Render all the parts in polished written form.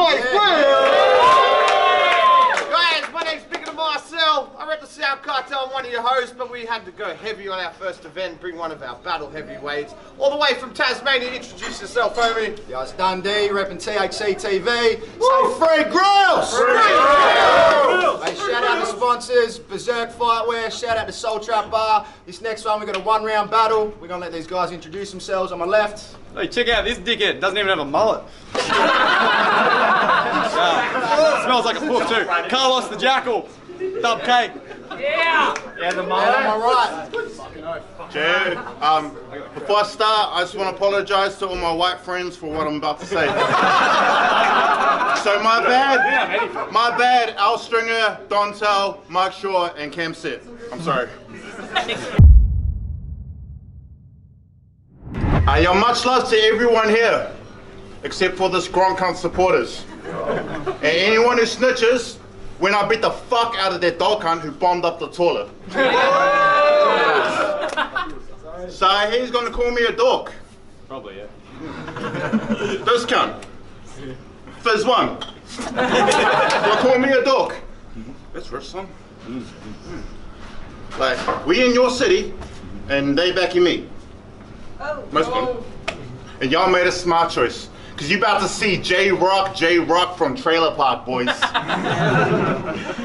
Guys, my name's Marsel. I rep the South Cartel, I'm one of your hosts, but we had to go heavy on our first event, bring one of our battle heavyweights, all the way from Tasmanian. Introduce yourself, homie. Yeah, it's Dunn D, repping THC TV. Say free grills! Hey, shout out to sponsors, Berzerk Fightwear, shout out to Soul Trap Bar. This next one, we've got a one-round battle. We're gonna let these guys introduce themselves. On my left. Hey, check out this dickhead, doesn't even have a mullet. Smells like a book too. Carlos The Jakl Jyo. Cake. Yeah, the mullet. And on my right. Jay, before I start, I just want to apologize to all my white friends for what I'm about to say. So my bad, Al Stringer, Dontel, Mark Shaw, and Cam Set. I'm sorry. Yo, much love to everyone here, except for the Strong Cunt supporters. And anyone who snitches when I beat the fuck out of that dog cunt who bombed up the toilet. So he's gonna call me a dork. Probably, yeah. This cunt. Fizz one. Gonna call me a dork. That's rich, son. Like, we in your city, and they back in me. Most of them. And y'all made a smart choice. Cause you about to see J-Rock from Trailer Park, boys.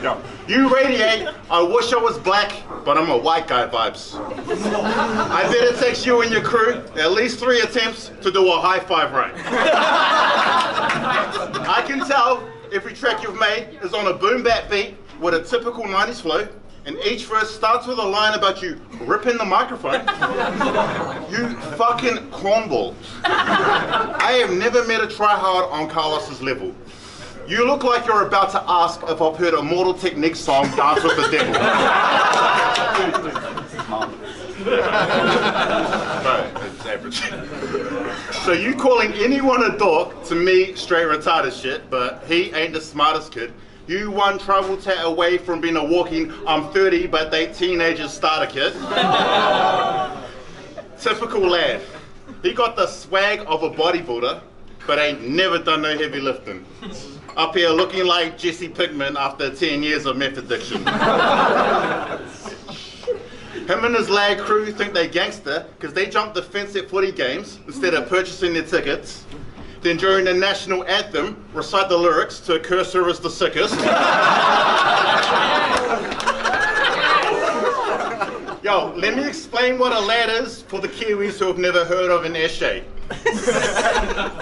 Yo, you radiate, I wish I was black, but I'm a white guy vibes. I bet it takes you and your crew at least 3 attempts to do a high five right. I can tell every track you've made is on a boom bap beat with a typical 90s flow. And each verse starts with a line about you ripping the microphone. You fucking cornball. I have never met a tryhard on Carlos's level. You look like you're about to ask if I've heard a Mortal Technique song, Dance with the Devil. Right, it's average. So you calling anyone a dork, to me, straight retarded shit, but he ain't the smartest kid. You one travel tat away from being a walking, I'm 30, but they teenagers starter kid. Typical lad. He got the swag of a bodybuilder, but ain't never done no heavy lifting. Up here looking like Jesse Pinkman after 10 years of meth addiction. Him and his lad crew think they gangster because they jumped the fence at footy games instead of purchasing their tickets. Then during the national anthem, recite the lyrics to Cursor is the sickest. Yo, let me explain what a lad is for the Kiwis who have never heard of an essay.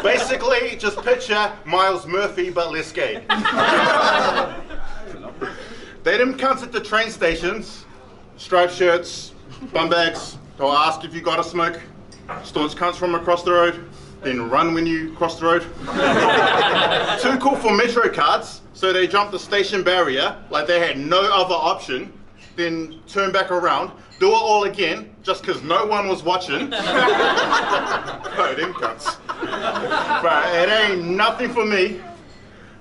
Basically, just picture Miles Murphy but less gay. They them cunts at the train stations, striped shirts, bum bags, they'll ask if you got a smoke, staunch cunts from across the road, then run when you cross the road. Too cool for Metro cards, so they jumped the station barrier like they had no other option, then turn back around, do it all again, just because no one was watching. Oh, them cunts. But it ain't nothing for me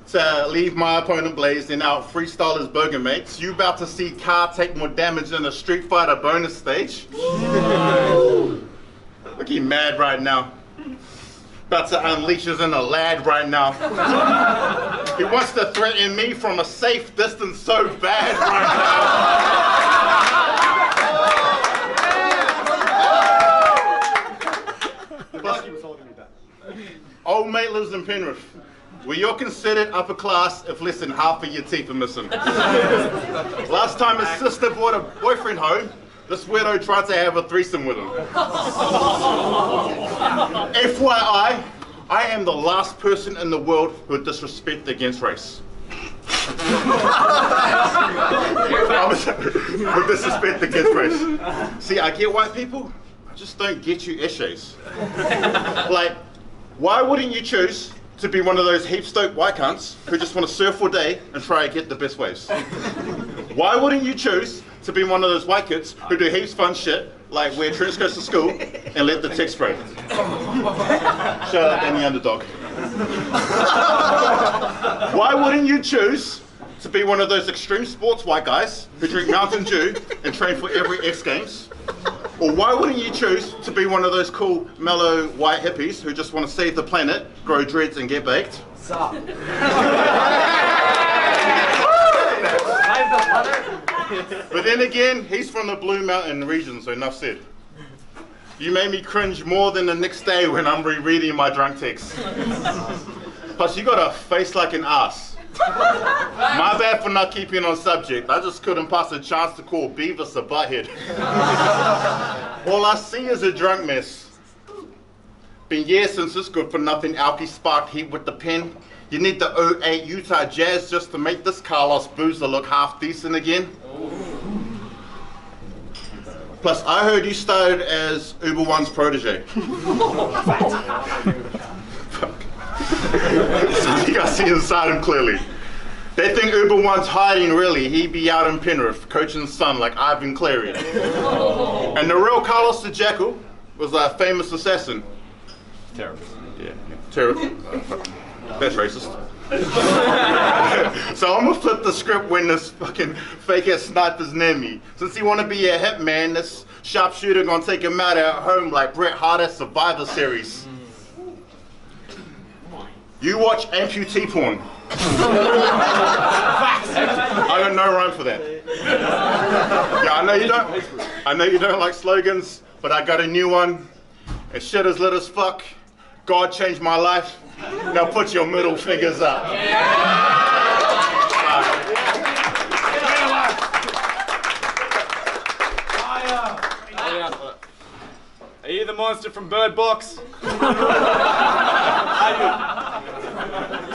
to leave my opponent blazed and out freestyle his burger mates. You about to see Car take more damage in a Street Fighter bonus stage. Look, he mad right now. About to unleash his inner lad right now. He wants to threaten me from a safe distance so bad right now. The bus keeps holding me back. Old mate lives in Penrith, where you're considered upper class if less than half of your teeth are missing. Last time his sister brought a boyfriend home, this weirdo tried to have a threesome with him. FYI, I am the last person in the world who would disrespect against race. With disrespect against race. See, I get white people, I just don't get you essays. Like, why wouldn't you choose to be one of those heap-stoked white cunts who just want to surf all day and try to get the best waves? Why wouldn't you choose to be one of those white kids who do heaps fun shit, like wear trench coats to school and let the text spray? Shout out Danny Underdog. Why wouldn't you choose to be one of those extreme sports white guys who drink Mountain Dew and train for every X Games? Or why wouldn't you choose to be one of those cool, mellow, white hippies who just want to save the planet, grow dreads and get baked? up? But then again, he's from the Blue Mountain region, so enough said. You made me cringe more than the next day when I'm rereading my drunk texts. Plus, you got a face like an ass. My bad for not keeping on subject. I just couldn't pass a chance to call Beavis a butthead. All I see is a drunk mess. Been years since this good for nothing alky sparked heat with the pen. You need the 08 Utah Jazz just to make this Carlos boozer look half decent again. Plus, I heard you started as Uber One's protege. So I think I see inside him clearly. They think Uber One's hiding really. He'd be out in Penrith, coaching son like Ivan Cleary. And the real Carlos The Jakl was a famous assassin. Terrorist. Yeah, terrorist. That's racist. So I'm gonna flip the script when this fucking fake ass sniper's near me. Since he wanna be a hitman, this sharpshooter gonna take him out at home like Bret Hart at Survivor Series. You watch amputee porn. I got no rhyme for that. Yeah, I know you don't. I know you don't like slogans, but I got a new one. And shit is lit as fuck. God changed my life. Now put your middle fingers up. Are you the monster from Bird Box?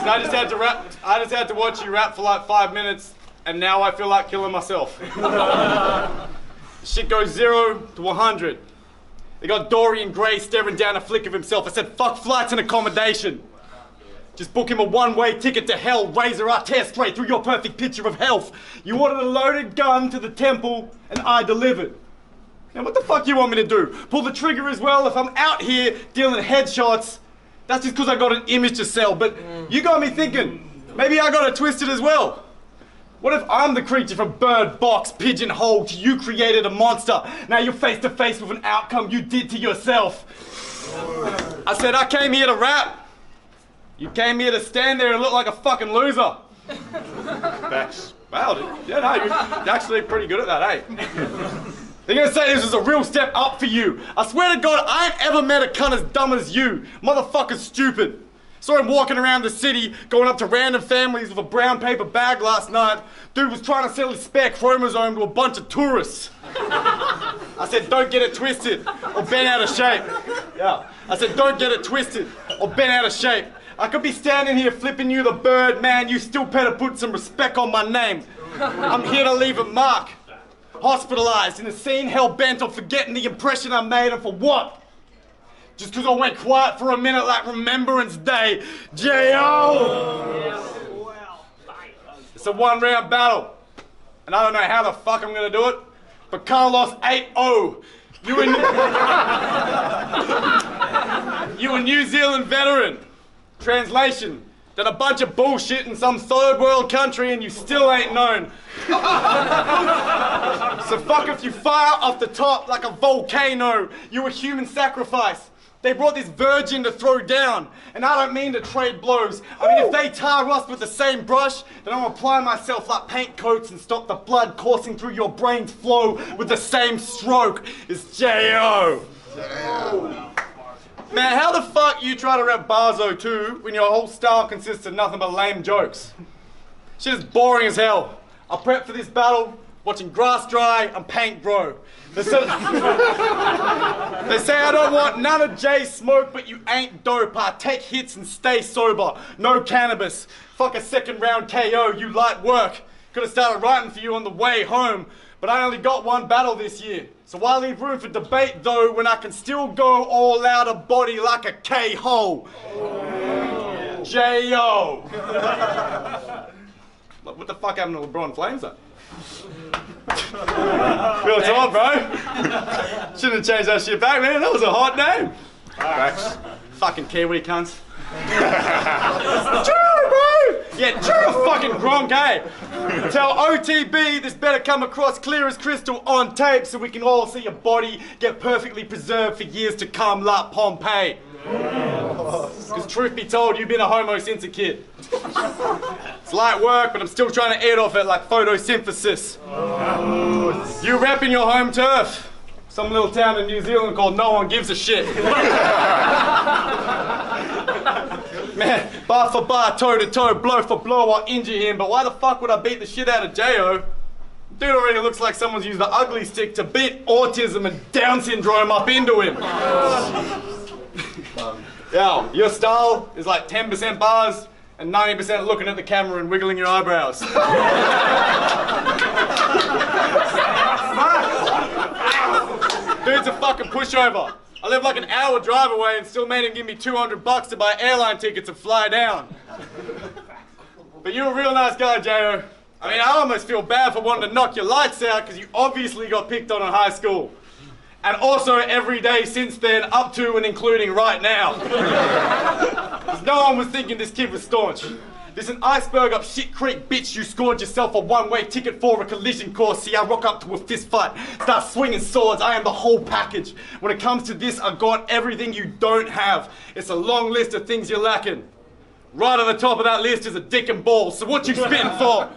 I just had to watch you rap for like 5 minutes, and now I feel like killing myself. Shit goes 0 to 100. They got Dorian Gray staring down a flick of himself. I said, fuck flights and accommodation. Just book him a one-way ticket to hell. Razor I tear straight through your perfect picture of health. You ordered a loaded gun to the temple, and I delivered. Now what the fuck you want me to do? Pull the trigger as well? If I'm out here dealing headshots, that's just because I got an image to sell. But you got me thinking, maybe I got it twisted as well. What if I'm the creature from Bird Box, Pigeonhole, you created a monster. Now you're face to face with an outcome you did to yourself. I said I came here to rap. You came here to stand there and look like a fucking loser. Facts. Wow, dude. Yeah, no, you're actually pretty good at that, eh? They're gonna say this is a real step up for you. I swear to God, I ain't ever met a cunt as dumb as you. Motherfucker's stupid. Saw him walking around the city, going up to random families with a brown paper bag last night. Dude was trying to sell his spare chromosome to a bunch of tourists. I said, don't get it twisted or bent out of shape. Yeah. I said, don't get it twisted or bent out of shape. I could be standing here flipping you the bird, man. You still better put some respect on my name. I'm here to leave a mark. Hospitalized in a scene, hell-bent on forgetting the impression I made, and for what? Just because I went quiet for a minute like Remembrance Day. J.O. It's a one-round battle. And I don't know how the fuck I'm going to do it, but Carlos 8-0. You a New Zealand veteran. Translation. Done a bunch of bullshit in some third world country and you still ain't known. So fuck if you fire off the top like a volcano. You a human sacrifice. They brought this virgin to throw down. And I don't mean to trade blows. I mean, if they tar us with the same brush, then I'll apply myself like paint coats and stop the blood coursing through your brain's flow with the same stroke as J.O. Man, how the fuck you try to rap Barzo too when your whole style consists of nothing but lame jokes? Shit is boring as hell. I prepped for this battle, watching grass dry and paint grow. They say I don't want none of Jay's smoke, but you ain't dope. I take hits and stay sober. No cannabis. Fuck a second round KO, you light work. Could have started writing for you on the way home, but I only got one battle this year. So why leave room for debate though when I can still go all out of body like a K-hole? Oh. J.O. What the fuck happened to LeBron Flames though? Real talk, bro. Shouldn't have changed that shit back, man. That was a hot name. Facts. Fucking Kiwi cunts. True, bro! Yeah, true fucking Gronk, eh? Tell OTB this better come across clear as crystal on tape so we can all see your body get perfectly preserved for years to come like Pompeii. Because truth be told, you've been a homo since a kid. It's light work, but I'm still trying to eat off it like photosynthesis. You repping your home turf. Some little town in New Zealand called No One Gives a Shit. Man, bar for bar, toe to toe, blow for blow, I'll injure him. But why the fuck would I beat the shit out of Jyo? Dude already looks like someone's used the ugly stick to beat autism and Down syndrome up into him. Yo, your style is like 10% bars and 90% looking at the camera and wiggling your eyebrows. Dude's a fucking pushover. I live like an hour drive away and still made him give me $200 to buy airline tickets and fly down. But you're a real nice guy, Jyo. I mean, I almost feel bad for wanting to knock your lights out because you obviously got picked on in high school. And also every day since then, up to and including right now. Because no one was thinking this kid was staunch. There's an iceberg up shit creek, bitch. You scored yourself a one-way ticket for a collision course. See, I rock up to a fist fight, start swinging swords. I am the whole package. When it comes to this, I got everything you don't have. It's a long list of things you're lacking. Right on the top of that list is a dick and balls. So what you spitting for?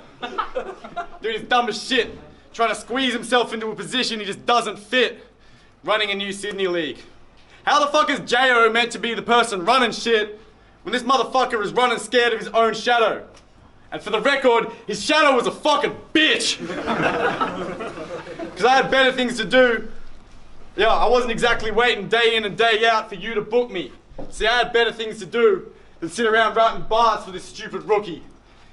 Dude is dumb as shit. Trying to squeeze himself into a position he just doesn't fit. Running a new Sydney league. How the fuck is Jyo meant to be the person running shit when this motherfucker is running scared of his own shadow? And for the record, his shadow was a fucking bitch. Because I had better things to do. Yeah, I wasn't exactly waiting day in and day out for you to book me. See, I had better things to do than sit around writing bars for this stupid rookie.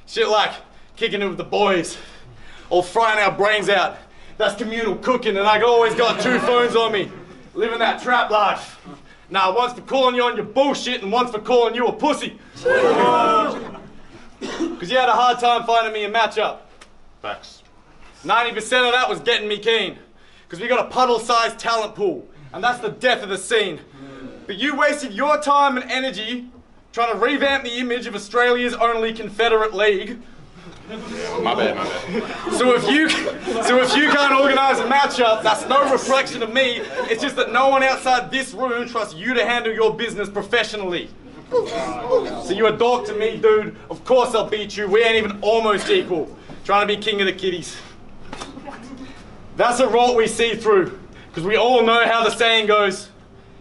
Shit like kicking it with the boys, or frying our brains out. That's communal cooking, and I always got 2 phones on me, living that trap life. Nah, one's for calling you on your bullshit, and one's for calling you a pussy. Because you had a hard time finding me a matchup. Facts. 90% of that was getting me keen. Because we got a puddle-sized talent pool, and that's the death of the scene. But you wasted your time and energy trying to revamp the image of Australia's only Confederate League. My bad. So if you can't organise a matchup, that's no reflection of me. It's just that no one outside this room trusts you to handle your business professionally. So you a dog to me, dude. Of course I'll beat you. We ain't even almost equal. Trying to be king of the kiddies. That's a rot we see through. Because we all know how the saying goes.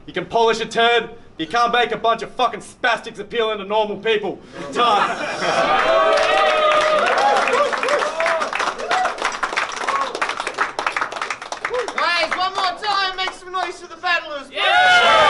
You can polish a turd, but you can't make a bunch of fucking spastics appealing to normal people. Time. Guys, one more time, make some noise for the battlers. Yeah!